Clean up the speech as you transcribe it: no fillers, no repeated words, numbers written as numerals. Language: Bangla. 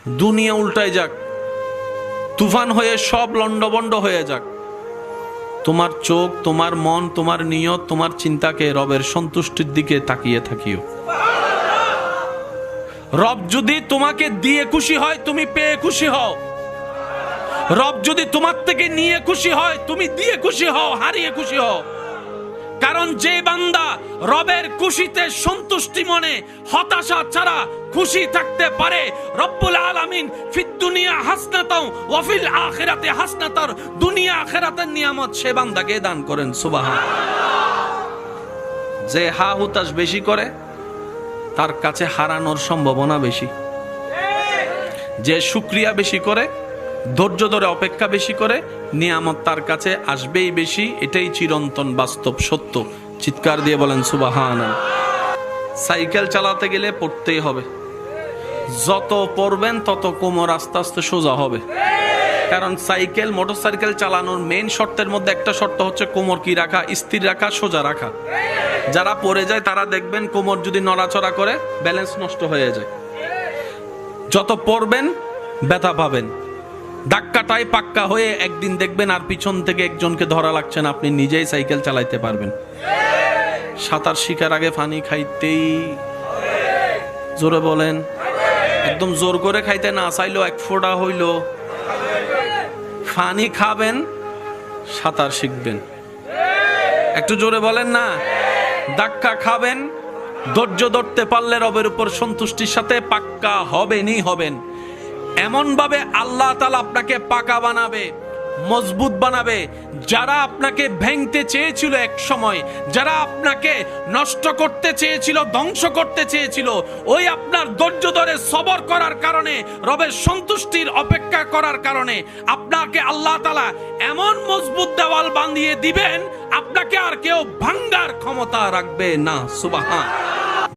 দুনিয়া উল্টায় যাক, তুফান হয়ে সব লন্ডভন্ড হয়ে যাক, তোমার চোখ, তোমার মন, তোমার নিয়ত, তোমার চিন্তাকে রবের সন্তুষ্টির দিকে তাকিয়ে থাকিও। রব যদি তোমাকে দিয়ে খুশি হয়, তুমি পেয়ে খুশি হও। রব যদি তোমার থেকে নিয়ে খুশি হয়, তুমি দিয়ে খুশি হও, হারিয়ে খুশি হও। কারণ যে বান্দা রবের খুশিতে সন্তুষ্টি মনে হতাশা ছাড়া খুশি থাকতে পারে, রব্বুল আলামিন ফিদ দুনিয়া হাসনাতাও ওয়া ফিল আখিরাতি হাসনাতার, দুনিয়া আখিরাতের নিয়ামত সে বান্দাকে দান করেন। সুবহানাল্লাহ। যে হা হুতাশ বেশি করে তার কাছে হারানোর সম্ভাবনা বেশি। যে শুকরিয়া বেশি করে, ধৈর্য ধরে অপেক্ষা বেশি করে, নিয়ামত তার কাছে আসবেই বেশি। এটাই চিরন্তন বাস্তব সত্য। চিৎকার দিয়ে বলেন সুবহানাল্লাহ। সাইকেল চালাতে গেলে পড়তেই হবে, যত পড়বেন তত কোমর আস্তে আস্তে সোজা হবে। কারণ সাইকেল, মোটরসাইকেল চালানোর মেইন শর্তের মধ্যে একটা শর্ত হচ্ছে কোমর কি রাখা, স্থির রাখা, সোজা রাখা। যারা পড়ে যায় তারা দেখবেন কোমর যদি নড়াচড়া করে ব্যালেন্স নষ্ট হয়ে যায়। যত পড়বেন ব্যথা পাবেন, ধাক্কাটাই পাক্কা হয়ে একদিন দেখবেন আর পিছন থেকে একজনকে ধরা লাগছে না, আপনি নিজেই সাইকেল চালাইতে পারবেন। সাঁতার শিখার আগে পানি খাইতেই, জোরে বলেন, একদম জোর করে খাইতে না চাইলেও এক ফোঁটা হইল পানি খাবেন, সাঁতার শিখবেন। একটু জোরে বলেন না। ধাক্কা খাবেন, ধৈর্য ধরতে পারলে রবের উপর সন্তুষ্টির সাথে পাক্কা হবেনই হবেন। এমন ভাবে আল্লাহ তাআলা আপনাকে পাকা বানাবে, মজবুত বানাবে। যারা আপনাকে ভেঙতে চেয়েছিল এক সময়, যারা আপনাকে নষ্ট করতে চেয়েছিল, ধ্বংস করতে চেয়েছিল, ওই আপনার ধৈর্য ধরে সবর করার কারণে, রবের সন্তুষ্টির অপেক্ষা করার কারণে আপনাকে আল্লাহ তাআলা এমন মজবুত দেওয়াল বাঁধিয়ে দিবেন, আপনাকে আর কেউ ভাঙ্গার ক্ষমতা রাখবে না। সুবহান।